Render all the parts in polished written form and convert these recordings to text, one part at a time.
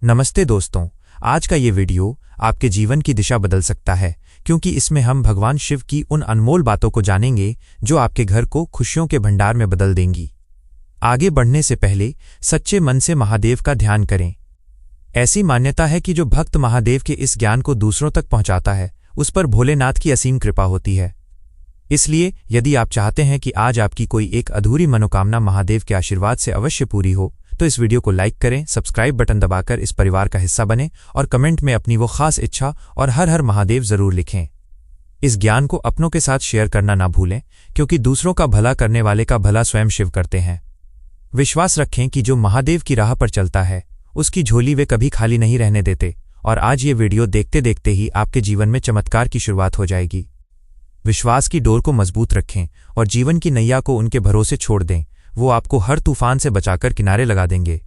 नमस्ते दोस्तों, आज का ये वीडियो आपके जीवन की दिशा बदल सकता है क्योंकि इसमें हम भगवान शिव की उन अनमोल बातों को जानेंगे जो आपके घर को खुशियों के भंडार में बदल देंगी। आगे बढ़ने से पहले सच्चे मन से महादेव का ध्यान करें। ऐसी मान्यता है कि जो भक्त महादेव के इस ज्ञान को दूसरों तक पहुंचाता है उस पर भोलेनाथ की असीम कृपा होती है। इसलिए यदि आप चाहते हैं कि आज आपकी कोई एक अधूरी मनोकामना महादेव के आशीर्वाद से अवश्य पूरी हो तो इस वीडियो को लाइक करें, सब्सक्राइब बटन दबाकर इस परिवार का हिस्सा बनें और कमेंट में अपनी वो खास इच्छा और हर हर महादेव जरूर लिखें। इस ज्ञान को अपनों के साथ शेयर करना ना भूलें क्योंकि दूसरों का भला करने वाले का भला स्वयं शिव करते हैं। विश्वास रखें कि जो महादेव की राह पर चलता है उसकी झोली वे कभी खाली नहीं रहने देते और आज ये वीडियो देखते देखते ही आपके जीवन में चमत्कार की शुरुआत हो जाएगी। विश्वास की डोर को मजबूत रखें और जीवन की नैया को उनके भरोसे छोड़ दें, वो आपको हर तूफान से बचाकर किनारे लगा देंगे।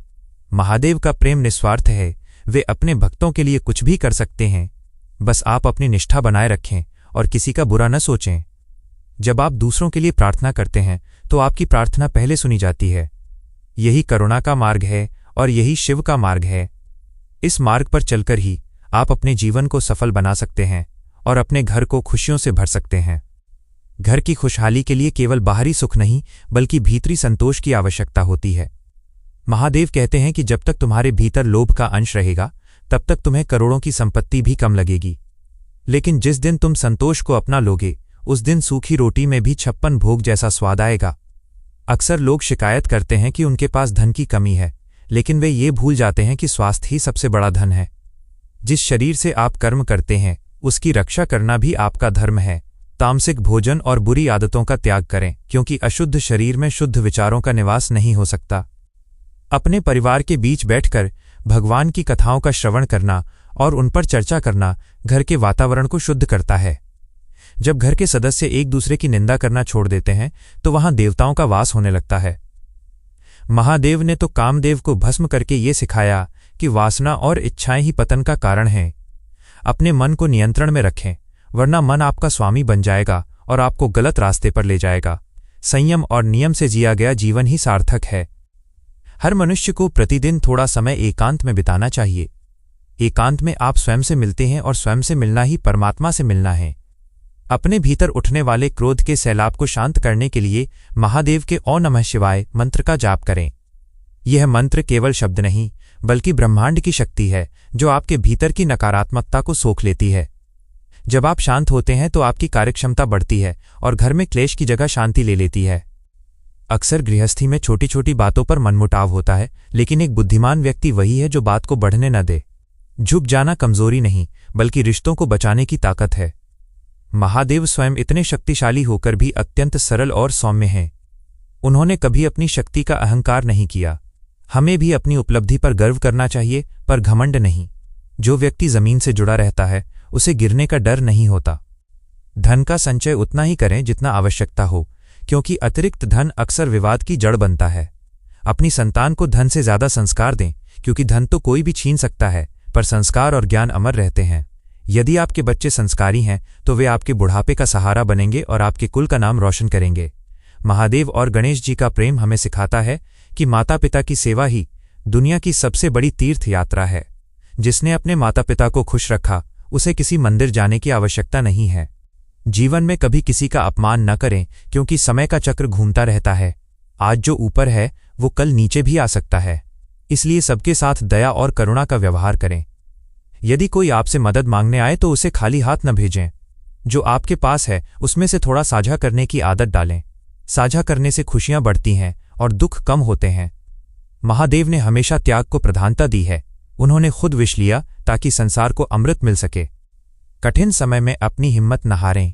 महादेव का प्रेम निस्वार्थ है, वे अपने भक्तों के लिए कुछ भी कर सकते हैं। बस आप अपनी निष्ठा बनाए रखें और किसी का बुरा न सोचें। जब आप दूसरों के लिए प्रार्थना करते हैं तो आपकी प्रार्थना पहले सुनी जाती है। यही करुणा का मार्ग है और यही शिव का मार्ग है। इस मार्ग पर चलकर ही आप अपने जीवन को सफल बना सकते हैं और अपने घर को खुशियों से भर सकते हैं। घर की खुशहाली के लिए केवल बाहरी सुख नहीं बल्कि भीतरी संतोष की आवश्यकता होती है। महादेव कहते हैं कि जब तक तुम्हारे भीतर लोभ का अंश रहेगा तब तक तुम्हें करोड़ों की संपत्ति भी कम लगेगी, लेकिन जिस दिन तुम संतोष को अपना लोगे उस दिन सूखी रोटी में भी 56 भोग जैसा स्वाद आएगा। अक्सर लोग शिकायत करते हैं कि उनके पास धन की कमी है, लेकिन वे ये भूल जाते हैं कि स्वास्थ्य ही सबसे बड़ा धन है। जिस शरीर से आप कर्म करते हैं उसकी रक्षा करना भी आपका धर्म है। तामसिक भोजन और बुरी आदतों का त्याग करें क्योंकि अशुद्ध शरीर में शुद्ध विचारों का निवास नहीं हो सकता। अपने परिवार के बीच बैठकर भगवान की कथाओं का श्रवण करना और उन पर चर्चा करना घर के वातावरण को शुद्ध करता है। जब घर के सदस्य एक दूसरे की निंदा करना छोड़ देते हैं तो वहां देवताओं का वास होने लगता है। महादेव ने तो कामदेव को भस्म करके ये सिखाया कि वासना और इच्छाएं ही पतन का कारण हैं। अपने मन को नियंत्रण में रखें वरना मन आपका स्वामी बन जाएगा और आपको गलत रास्ते पर ले जाएगा। संयम और नियम से जिया गया जीवन ही सार्थक है। हर मनुष्य को प्रतिदिन थोड़ा समय एकांत में बिताना चाहिए। एकांत में आप स्वयं से मिलते हैं और स्वयं से मिलना ही परमात्मा से मिलना है। अपने भीतर उठने वाले क्रोध के सैलाब को शांत करने के लिए महादेव के ओम नमः शिवाय मंत्र का जाप करें। यह मंत्र केवल शब्द नहीं बल्कि ब्रह्मांड की शक्ति है जो आपके भीतर की नकारात्मकता को सोख लेती है। जब आप शांत होते हैं तो आपकी कार्यक्षमता बढ़ती है और घर में क्लेश की जगह शांति ले लेती है। अक्सर गृहस्थी में छोटी छोटी बातों पर मनमुटाव होता है, लेकिन एक बुद्धिमान व्यक्ति वही है जो बात को बढ़ने न दे। झुक जाना कमजोरी नहीं बल्कि रिश्तों को बचाने की ताकत है। महादेव स्वयं इतने शक्तिशाली होकर भी अत्यंत सरल और सौम्य हैं। उन्होंने कभी अपनी शक्ति का अहंकार नहीं किया। हमें भी अपनी उपलब्धि पर गर्व करना चाहिए पर घमंड नहीं। जो व्यक्ति जमीन से जुड़ा रहता है उसे गिरने का डर नहीं होता। धन का संचय उतना ही करें जितना आवश्यकता हो क्योंकि अतिरिक्त धन अक्सर विवाद की जड़ बनता है। अपनी संतान को धन से ज्यादा संस्कार दें क्योंकि धन तो कोई भी छीन सकता है पर संस्कार और ज्ञान अमर रहते हैं। यदि आपके बच्चे संस्कारी हैं तो वे आपके बुढ़ापे का सहारा बनेंगे और आपके कुल का नाम रोशन करेंगे। महादेव और गणेश जी का प्रेम हमें सिखाता है कि माता पिता की सेवा ही दुनिया की सबसे बड़ी तीर्थ यात्रा है। जिसने अपने माता पिता को खुश रखा उसे किसी मंदिर जाने की आवश्यकता नहीं है। जीवन में कभी किसी का अपमान न करें क्योंकि समय का चक्र घूमता रहता है। आज जो ऊपर है वो कल नीचे भी आ सकता है, इसलिए सबके साथ दया और करुणा का व्यवहार करें। यदि कोई आपसे मदद मांगने आए तो उसे खाली हाथ न भेजें। जो आपके पास है उसमें से थोड़ा साझा करने की आदत डालें। साझा करने से खुशियां बढ़ती हैं और दुख कम होते हैं। महादेव ने हमेशा त्याग को प्रधानता दी है। उन्होंने खुद विष लिया ताकि संसार को अमृत मिल सके। कठिन समय में अपनी हिम्मत न हारें।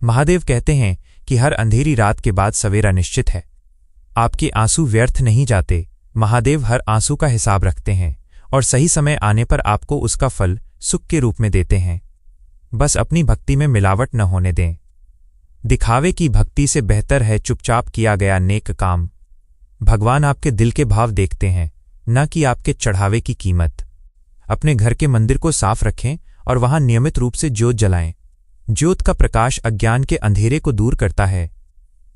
महादेव कहते हैं कि हर अंधेरी रात के बाद सवेरा निश्चित है। आपके आंसू व्यर्थ नहीं जाते। महादेव हर आंसू का हिसाब रखते हैं और सही समय आने पर आपको उसका फल सुख के रूप में देते हैं। बस अपनी भक्ति में मिलावट न होने दें। दिखावे की भक्ति से बेहतर है चुपचाप किया गया नेक काम। भगवान आपके दिल के भाव देखते हैं, न कि आपके चढ़ावे की कीमत। अपने घर के मंदिर को साफ रखें और वहां नियमित रूप से ज्योत जलाएं। ज्योत का प्रकाश अज्ञान के अंधेरे को दूर करता है।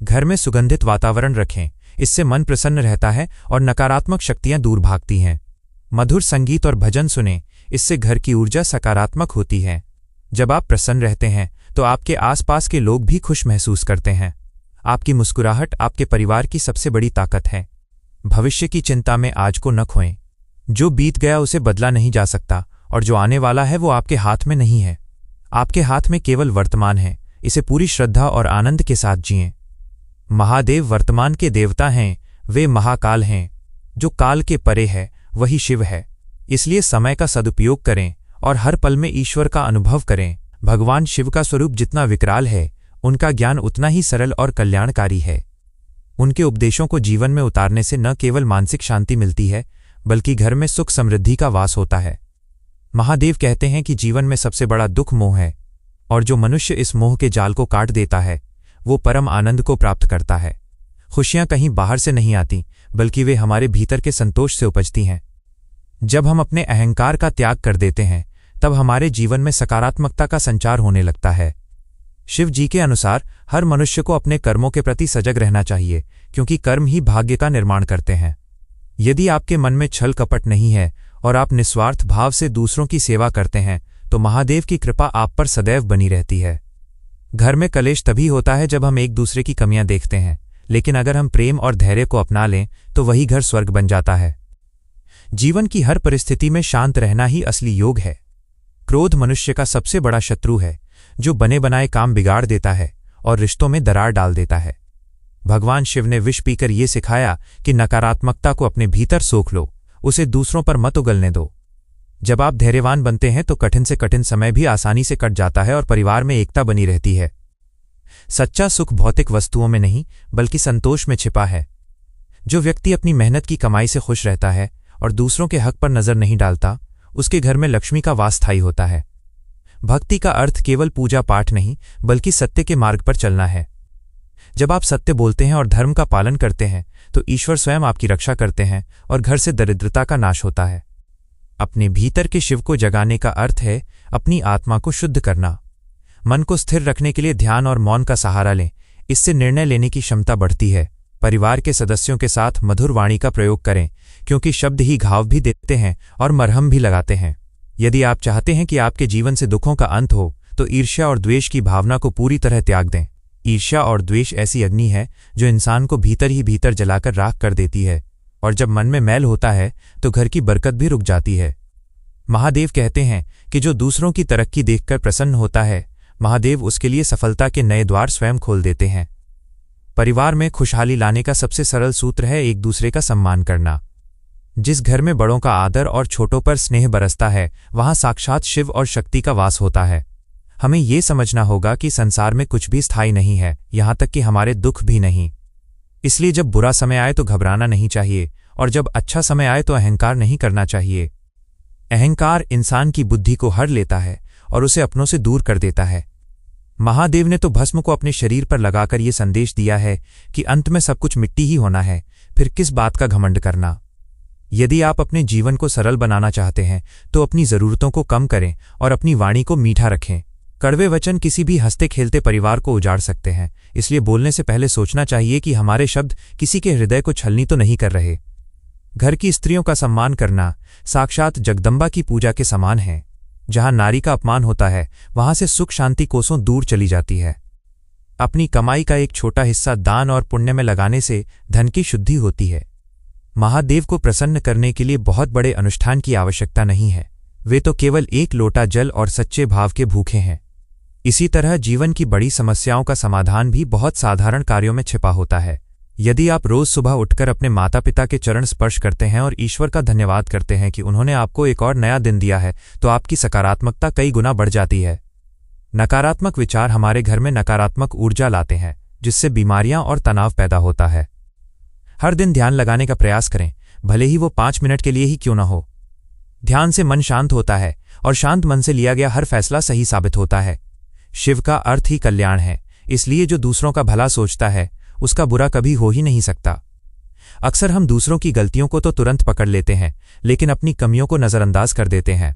घर में सुगंधित वातावरण रखें, इससे मन प्रसन्न रहता है और नकारात्मक शक्तियां दूर भागती हैं। मधुर संगीत और भजन सुने, इससे घर की ऊर्जा सकारात्मक होती है। जब आप प्रसन्न रहते हैं तो आपके आसपास के लोग भी खुश महसूस करते हैं। आपकी मुस्कुराहट आपके परिवार की सबसे बड़ी ताकत है। भविष्य की चिंता में आज को न खोएं। जो बीत गया उसे बदला नहीं जा सकता और जो आने वाला है वो आपके हाथ में नहीं है। आपके हाथ में केवल वर्तमान है, इसे पूरी श्रद्धा और आनंद के साथ जिएं। महादेव वर्तमान के देवता हैं, वे महाकाल हैं। जो काल के परे है वही शिव है। इसलिए समय का सदुपयोग करें और हर पल में ईश्वर का अनुभव करें। भगवान शिव का स्वरूप जितना विकराल है, उनका ज्ञान उतना ही सरल और कल्याणकारी है। उनके उपदेशों को जीवन में उतारने से न केवल मानसिक शांति मिलती है, बल्कि घर में सुख समृद्धि का वास होता है। महादेव कहते हैं कि जीवन में सबसे बड़ा दुख मोह है, और जो मनुष्य इस मोह के जाल को काट देता है वो परम आनंद को प्राप्त करता है। खुशियां कहीं बाहर से नहीं आती, बल्कि वे हमारे भीतर के संतोष से उपजती हैं। जब हम अपने अहंकार का त्याग कर देते हैं, तब हमारे जीवन में सकारात्मकता का संचार होने लगता है। शिव जी के अनुसार हर मनुष्य को अपने कर्मों के प्रति सजग रहना चाहिए, क्योंकि कर्म ही भाग्य का निर्माण करते हैं। यदि आपके मन में छल कपट नहीं है और आप निस्वार्थ भाव से दूसरों की सेवा करते हैं, तो महादेव की कृपा आप पर सदैव बनी रहती है। घर में कलेश तभी होता है जब हम एक दूसरे की कमियां देखते हैं, लेकिन अगर हम प्रेम और धैर्य को अपना लें तो वही घर स्वर्ग बन जाता है। जीवन की हर परिस्थिति में शांत रहना ही असली योग है। क्रोध मनुष्य का सबसे बड़ा शत्रु है, जो बने बनाए काम बिगाड़ देता है और रिश्तों में दरार डाल देता है। भगवान शिव ने विष पीकर ये सिखाया कि नकारात्मकता को अपने भीतर सोख लो, उसे दूसरों पर मत उगलने दो। जब आप धैर्यवान बनते हैं तो कठिन से कठिन समय भी आसानी से कट जाता है और परिवार में एकता बनी रहती है। सच्चा सुख भौतिक वस्तुओं में नहीं, बल्कि संतोष में छिपा है। जो व्यक्ति अपनी मेहनत की कमाई से खुश रहता है और दूसरों के हक पर नजर नहीं डालता, उसके घर में लक्ष्मी का वास स्थायी होता है। भक्ति का अर्थ केवल पूजा पाठ नहीं, बल्कि सत्य के मार्ग पर चलना है। जब आप सत्य बोलते हैं और धर्म का पालन करते हैं, तो ईश्वर स्वयं आपकी रक्षा करते हैं और घर से दरिद्रता का नाश होता है। अपने भीतर के शिव को जगाने का अर्थ है अपनी आत्मा को शुद्ध करना। मन को स्थिर रखने के लिए ध्यान और मौन का सहारा लें, इससे निर्णय लेने की क्षमता बढ़ती है। परिवार के सदस्यों के साथ मधुर वाणी का प्रयोग करें, क्योंकि शब्द ही घाव भी देते हैं और मरहम भी लगाते हैं। यदि आप चाहते हैं कि आपके जीवन से दुखों का अंत हो, तो ईर्ष्या और द्वेष की भावना को पूरी तरह त्याग दें। ईर्ष्या और द्वेष ऐसी अग्नि है जो इंसान को भीतर ही भीतर जलाकर राख कर देती है, और जब मन में मैल होता है तो घर की बरकत भी रुक जाती है। महादेव कहते हैं कि जो दूसरों की तरक्की देखकर प्रसन्न होता है, महादेव उसके लिए सफलता के नए द्वार स्वयं खोल देते हैं। परिवार में खुशहाली लाने का सबसे सरल सूत्र है एक दूसरे का सम्मान करना। जिस घर में बड़ों का आदर और छोटों पर स्नेह बरसता है, वहां साक्षात शिव और शक्ति का वास होता है। हमें ये समझना होगा कि संसार में कुछ भी स्थायी नहीं है, यहां तक कि हमारे दुख भी नहीं। इसलिए जब बुरा समय आए तो घबराना नहीं चाहिए, और जब अच्छा समय आए तो अहंकार नहीं करना चाहिए। अहंकार इंसान की बुद्धि को हर लेता है और उसे अपनों से दूर कर देता है। महादेव ने तो भस्म को अपने शरीर पर लगाकर ये संदेश दिया है कि अंत में सब कुछ मिट्टी ही होना है, फिर किस बात का घमंड करना। यदि आप अपने जीवन को सरल बनाना चाहते हैं तो अपनी जरूरतों को कम करें और अपनी वाणी को मीठा रखें। कड़वे वचन किसी भी हंसते खेलते परिवार को उजाड़ सकते हैं, इसलिए बोलने से पहले सोचना चाहिए कि हमारे शब्द किसी के हृदय को छलनी तो नहीं कर रहे। घर की स्त्रियों का सम्मान करना साक्षात जगदम्बा की पूजा के समान है। जहां नारी का अपमान होता है, वहां से सुख शांति कोसों दूर चली जाती है। अपनी कमाई का एक छोटा हिस्सा दान और पुण्य में लगाने से धन की शुद्धि होती है। महादेव को प्रसन्न करने के लिए बहुत बड़े अनुष्ठान की आवश्यकता नहीं है, वे तो केवल एक लोटा जल और सच्चे भाव के भूखे हैं। इसी तरह जीवन की बड़ी समस्याओं का समाधान भी बहुत साधारण कार्यों में छिपा होता है। यदि आप रोज सुबह उठकर अपने माता पिता के चरण स्पर्श करते हैं और ईश्वर का धन्यवाद करते हैं कि उन्होंने आपको एक और नया दिन दिया है, तो आपकी सकारात्मकता कई गुना बढ़ जाती है। नकारात्मक विचार हमारे घर में नकारात्मक ऊर्जा लाते हैं, जिससे बीमारियां और तनाव पैदा होता है। हर दिन ध्यान लगाने का प्रयास करें, भले ही वो 5 मिनट के लिए ही क्यों न हो। ध्यान से मन शांत होता है और शांत मन से लिया गया हर फैसला सही साबित होता है। शिव का अर्थ ही कल्याण है, इसलिए जो दूसरों का भला सोचता है उसका बुरा कभी हो ही नहीं सकता। अक्सर हम दूसरों की गलतियों को तो तुरंत पकड़ लेते हैं, लेकिन अपनी कमियों को नजरअंदाज कर देते हैं।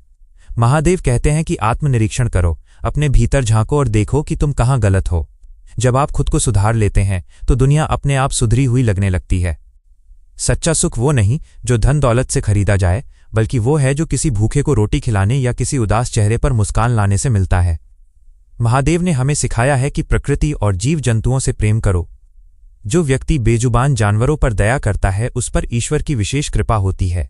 महादेव कहते हैं कि आत्मनिरीक्षण करो, अपने भीतर झांको और देखो कि तुम कहाँ गलत हो। जब आप खुद को सुधार लेते हैं तो दुनिया अपने आप सुधरी हुई लगने लगती है। सच्चा सुख वो नहीं जो धन दौलत से खरीदा जाए, बल्कि वो है जो किसी भूखे को रोटी खिलाने या किसी उदास चेहरे पर मुस्कान लाने से मिलता है। महादेव ने हमें सिखाया है कि प्रकृति और जीव जंतुओं से प्रेम करो। जो व्यक्ति बेजुबान जानवरों पर दया करता है उस पर ईश्वर की विशेष कृपा होती है।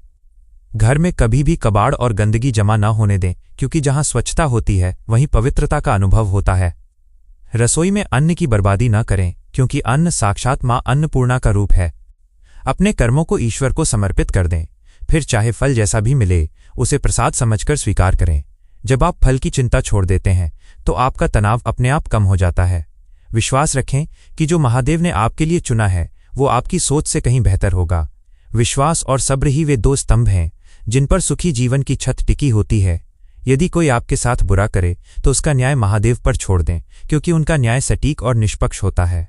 घर में कभी भी कबाड़ और गंदगी जमा न होने दें, क्योंकि जहां स्वच्छता होती है वहीं पवित्रता का अनुभव होता है। रसोई में अन्न की बर्बादी न करें, क्योंकि अन्न साक्षात मां अन्नपूर्णा का रूप है। अपने कर्मों को ईश्वर को समर्पित कर दें, फिर चाहे फल जैसा भी मिले उसे प्रसाद समझकर स्वीकार करें। जब आप फल की चिंता छोड़ देते हैं तो आपका तनाव अपने आप कम हो जाता है। विश्वास रखें कि जो महादेव ने आपके लिए चुना है वो आपकी सोच से कहीं बेहतर होगा। विश्वास और सब्र ही वे दो स्तंभ हैं जिन पर सुखी जीवन की छत टिकी होती है। यदि कोई आपके साथ बुरा करे तो उसका न्याय महादेव पर छोड़ दें, क्योंकि उनका न्याय सटीक और निष्पक्ष होता है।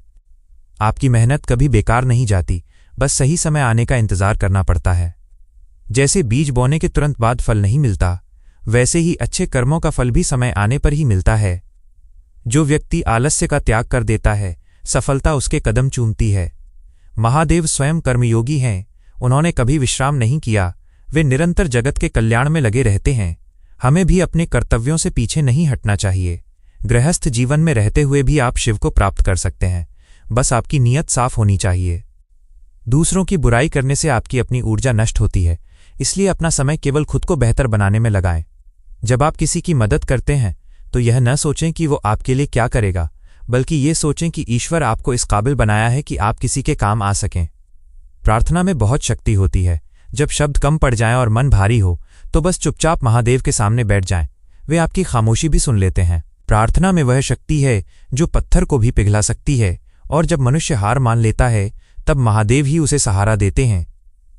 आपकी मेहनत कभी बेकार नहीं जाती, बस सही समय आने का इंतजार करना पड़ता है। जैसे बीज बोने के तुरंत बाद फल नहीं मिलता, वैसे ही अच्छे कर्मों का फल भी समय आने पर ही मिलता है। जो व्यक्ति आलस्य का त्याग कर देता है, सफलता उसके कदम चूमती है। महादेव स्वयं कर्मयोगी हैं, उन्होंने कभी विश्राम नहीं किया, वे निरंतर जगत के कल्याण में लगे रहते हैं। हमें भी अपने कर्तव्यों से पीछे नहीं हटना चाहिए। गृहस्थ जीवन में रहते हुए भी आप शिव को प्राप्त कर सकते हैं, बस आपकी नीयत साफ होनी चाहिए। दूसरों की बुराई करने से आपकी अपनी ऊर्जा नष्ट होती है, इसलिए अपना समय केवल खुद को बेहतर बनाने में लगाएं। जब आप किसी की मदद करते हैं तो यह न सोचें कि वो आपके लिए क्या करेगा, बल्कि ये सोचें कि ईश्वर आपको इस काबिल बनाया है कि आप किसी के काम आ सकें। प्रार्थना में बहुत शक्ति होती है। जब शब्द कम पड़ जाएं और मन भारी हो तो बस चुपचाप महादेव के सामने बैठ जाएं, वे आपकी खामोशी भी सुन लेते हैं। प्रार्थना में वह शक्ति है जो पत्थर को भी पिघला सकती है, और जब मनुष्य हार मान लेता है तब महादेव ही उसे सहारा देते हैं।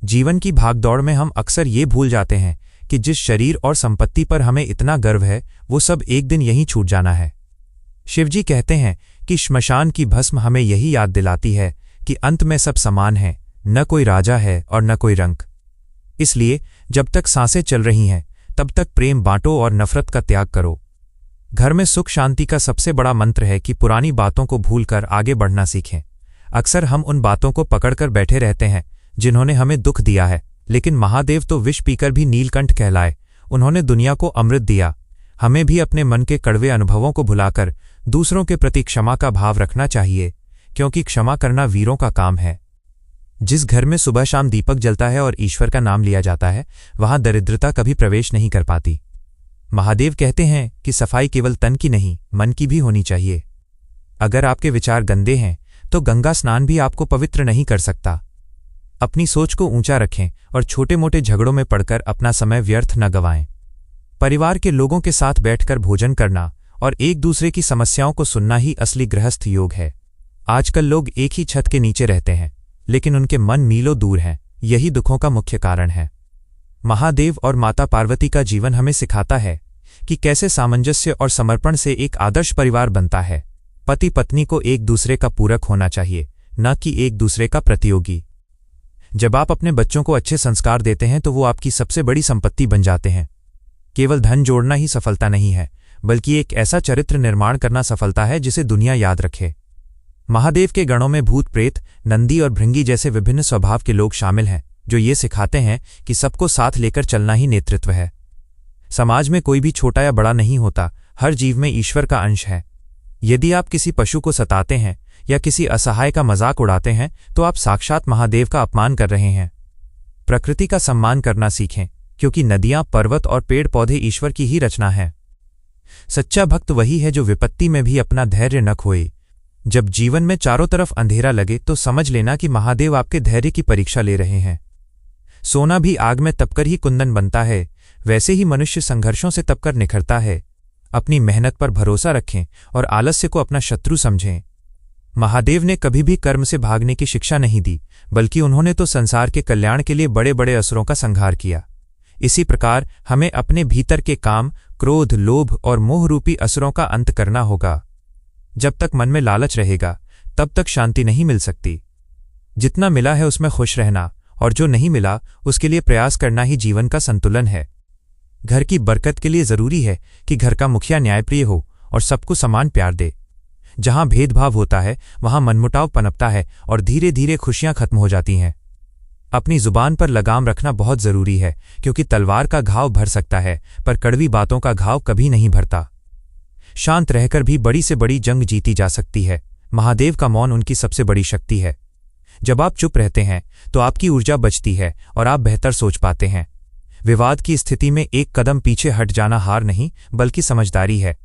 जीवन की भागदौड़ में हम अक्सर ये भूल जाते हैं कि जिस शरीर और संपत्ति पर हमें इतना गर्व है वो सब एक दिन यहीं छूट जाना है। शिवजी कहते हैं कि श्मशान की भस्म हमें यही याद दिलाती है कि अंत में सब समान है, न कोई राजा है और न कोई रंक। इसलिए जब तक सांसें चल रही हैं तब तक प्रेम बांटो और नफरत का त्याग करो। घर में सुख शांति का सबसे बड़ा मंत्र है कि पुरानी बातों को भूलकर आगे बढ़ना सीखें। अक्सर हम उन बातों को पकड़कर बैठे रहते हैं जिन्होंने हमें दुख दिया है, लेकिन महादेव तो विष पीकर भी नीलकंठ कहलाए। उन्होंने दुनिया को अमृत दिया। हमें भी अपने मन के कड़वे अनुभवों को भुलाकर दूसरों के प्रति क्षमा का भाव रखना चाहिए, क्योंकि क्षमा करना वीरों का काम है। जिस घर में सुबह शाम दीपक जलता है और ईश्वर का नाम लिया जाता है, वहां दरिद्रता कभी प्रवेश नहीं कर पाती। महादेव कहते हैं कि सफाई केवल तन की नहीं, मन की भी होनी चाहिए। अगर आपके विचार गंदे हैं तो गंगा स्नान भी आपको पवित्र नहीं कर सकता। अपनी सोच को ऊंचा रखें और छोटे मोटे झगड़ों में पड़कर अपना समय व्यर्थ न गंवाएं। परिवार के लोगों के साथ बैठकर भोजन करना और एक दूसरे की समस्याओं को सुनना ही असली गृहस्थ योग है। आजकल लोग एक ही छत के नीचे रहते हैं, लेकिन उनके मन मीलों दूर हैं। यही दुखों का मुख्य कारण है। महादेव और माता पार्वती का जीवन हमें सिखाता है कि कैसे सामंजस्य और समर्पण से एक आदर्श परिवार बनता है। पति पत्नी को एक दूसरे का पूरक होना चाहिए, न कि एक दूसरे का प्रतियोगी। जब आप अपने बच्चों को अच्छे संस्कार देते हैं तो वो आपकी सबसे बड़ी संपत्ति बन जाते हैं। केवल धन जोड़ना ही सफलता नहीं है, बल्कि एक ऐसा चरित्र निर्माण करना सफलता है जिसे दुनिया याद रखे। महादेव के गणों में भूत प्रेत, नंदी और भृंगी जैसे विभिन्न स्वभाव के लोग शामिल हैं, जो ये सिखाते हैं कि सबको साथ लेकर चलना ही नेतृत्व है। समाज में कोई भी छोटा या बड़ा नहीं होता, हर जीव में ईश्वर का अंश है। यदि आप किसी पशु को सताते हैं या किसी असहाय का मजाक उड़ाते हैं तो आप साक्षात महादेव का अपमान कर रहे हैं। प्रकृति का सम्मान करना सीखें, क्योंकि नदियां, पर्वत और पेड़ पौधे ईश्वर की ही रचना है। सच्चा भक्त वही है जो विपत्ति में भी अपना धैर्य न खोए। जब जीवन में चारों तरफ अंधेरा लगे तो समझ लेना कि महादेव आपके धैर्य की परीक्षा ले रहे हैं। सोना भी आग में तपकर ही कुंदन बनता है, वैसे ही मनुष्य संघर्षों से तपकर निखरता है। अपनी मेहनत पर भरोसा रखें और आलस्य को अपना शत्रु समझें। महादेव ने कभी भी कर्म से भागने की शिक्षा नहीं दी, बल्कि उन्होंने तो संसार के कल्याण के लिए बड़े बड़े असुरों का संहार किया। इसी प्रकार हमें अपने भीतर के काम, क्रोध, लोभ और मोह रूपी असुरों का अंत करना होगा। जब तक मन में लालच रहेगा तब तक शांति नहीं मिल सकती। जितना मिला है उसमें खुश रहना, और जो नहीं मिला उसके लिए प्रयास करना ही जीवन का संतुलन है। घर की बरकत के लिए जरूरी है कि घर का मुखिया न्यायप्रिय हो और सबको समान प्यार दे। जहां भेदभाव होता है वहां मनमुटाव पनपता है और धीरे धीरे खुशियां खत्म हो जाती हैं। अपनी जुबान पर लगाम रखना बहुत जरूरी है, क्योंकि तलवार का घाव भर सकता है पर कड़वी बातों का घाव कभी नहीं भरता। शांत रहकर भी बड़ी से बड़ी जंग जीती जा सकती है। महादेव का मौन उनकी सबसे बड़ी शक्ति है। जब आप चुप रहते हैं तो आपकी ऊर्जा बचती है और आप बेहतर सोच पाते हैं। विवाद की स्थिति में एक कदम पीछे हट जाना हार नहीं बल्कि समझदारी है।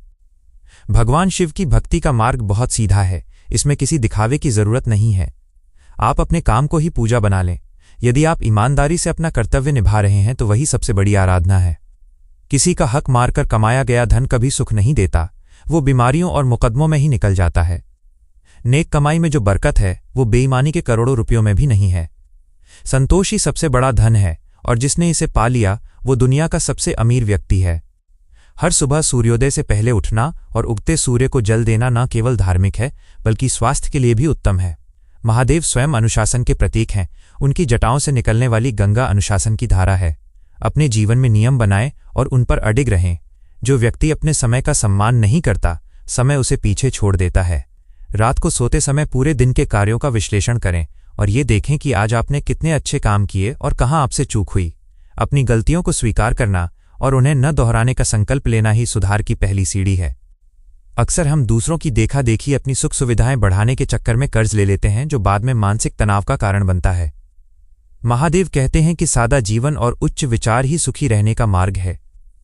भगवान शिव की भक्ति का मार्ग बहुत सीधा है, इसमें किसी दिखावे की जरूरत नहीं है। आप अपने काम को ही पूजा बना लें। यदि आप ईमानदारी से अपना कर्तव्य निभा रहे हैं तो वही सबसे बड़ी आराधना है। किसी का हक मारकर कमाया गया धन कभी सुख नहीं देता, वो बीमारियों और मुकदमों में ही निकल जाता है। नेक कमाई में जो बरकत है वो बेईमानी के करोड़ों रुपयों में भी नहीं है। संतोष ही सबसे बड़ा धन है और जिसने इसे पा लिया वो दुनिया का सबसे अमीर व्यक्ति है। हर सुबह सूर्योदय से पहले उठना और उगते सूर्य को जल देना न केवल धार्मिक है बल्कि स्वास्थ्य के लिए भी उत्तम है। महादेव स्वयं अनुशासन के प्रतीक हैं। उनकी जटाओं से निकलने वाली गंगा अनुशासन की धारा है। अपने जीवन में नियम बनाएं और उन पर अडिग रहें। जो व्यक्ति अपने समय का सम्मान नहीं करता, समय उसे पीछे छोड़ देता है। रात को सोते समय पूरे दिन के कार्यों का विश्लेषण करें और ये देखें कि आज आपने कितने अच्छे काम किए और कहाँ आपसे चूक हुई। अपनी गलतियों को स्वीकार करना और उन्हें न दोहराने का संकल्प लेना ही सुधार की पहली सीढ़ी है। अक्सर हम दूसरों की देखा देखी अपनी सुख सुविधाएं बढ़ाने के चक्कर में कर्ज ले लेते हैं, जो बाद में मानसिक तनाव का कारण बनता है। महादेव कहते हैं कि सादा जीवन और उच्च विचार ही सुखी रहने का मार्ग है।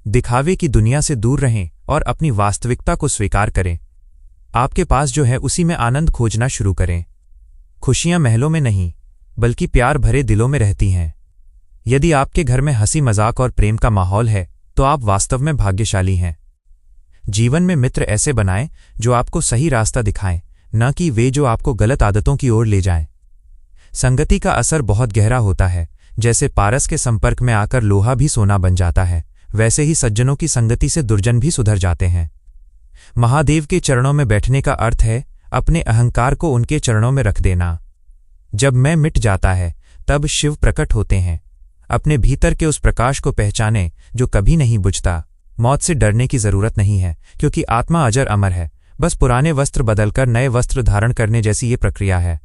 दिखावे की दुनिया से दूर रहें और अपनी वास्तविकता को स्वीकार करें। आपके पास जो है उसी में आनंद खोजना शुरू करें। खुशियां महलों में नहीं बल्कि प्यार भरे दिलों में रहती हैं। यदि आपके घर में हंसी मजाक और प्रेम का माहौल है तो आप वास्तव में भाग्यशाली हैं। जीवन में मित्र ऐसे बनाएं जो आपको सही रास्ता दिखाएं, न कि वे जो आपको गलत आदतों की ओर ले जाएं। संगति का असर बहुत गहरा होता है। जैसे पारस के संपर्क में आकर लोहा भी सोना बन जाता है, वैसे ही सज्जनों की संगति से दुर्जन भी सुधर जाते हैं। महादेव के चरणों में बैठने का अर्थ है अपने अहंकार को उनके चरणों में रख देना। जब मैं मिट जाता है तब शिव प्रकट होते हैं। अपने भीतर के उस प्रकाश को पहचानें जो कभी नहीं बुझता। मौत से डरने की जरूरत नहीं है, क्योंकि आत्मा अजर अमर है। बस पुराने वस्त्र बदलकर नए वस्त्र धारण करने जैसी ये प्रक्रिया है।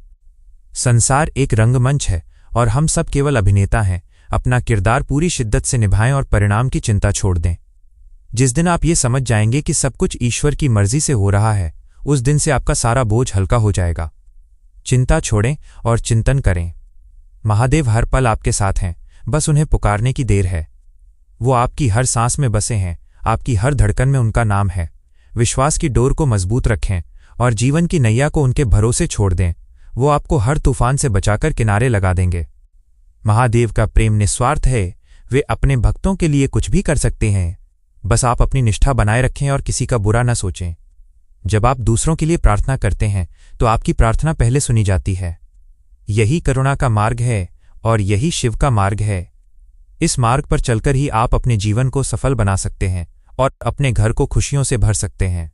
संसार एक रंगमंच है और हम सब केवल अभिनेता हैं। अपना किरदार पूरी शिद्दत से निभाएं और परिणाम की चिंता छोड़ दें। जिस दिन आप ये समझ जाएंगे कि सब कुछ ईश्वर की मर्जी से हो रहा है, उस दिन से आपका सारा बोझ हल्का हो जाएगा। चिंता छोड़ें और चिंतन करें। महादेव हर पल आपके साथ हैं, बस उन्हें पुकारने की देर है। वो आपकी हर सांस में बसे हैं, आपकी हर धड़कन में उनका नाम है। विश्वास की डोर को मजबूत रखें और जीवन की नैया को उनके भरोसे छोड़ दें। वो आपको हर तूफान से बचाकर किनारे लगा देंगे। महादेव का प्रेम निस्वार्थ है। वे अपने भक्तों के लिए कुछ भी कर सकते हैं। बस आप अपनी निष्ठा बनाए रखें और किसी का बुरा न सोचें। जब आप दूसरों के लिए प्रार्थना करते हैं तो आपकी प्रार्थना पहले सुनी जाती है। यही करुणा का मार्ग है और यही शिव का मार्ग है। इस मार्ग पर चलकर ही आप अपने जीवन को सफल बना सकते हैं और अपने घर को खुशियों से भर सकते हैं।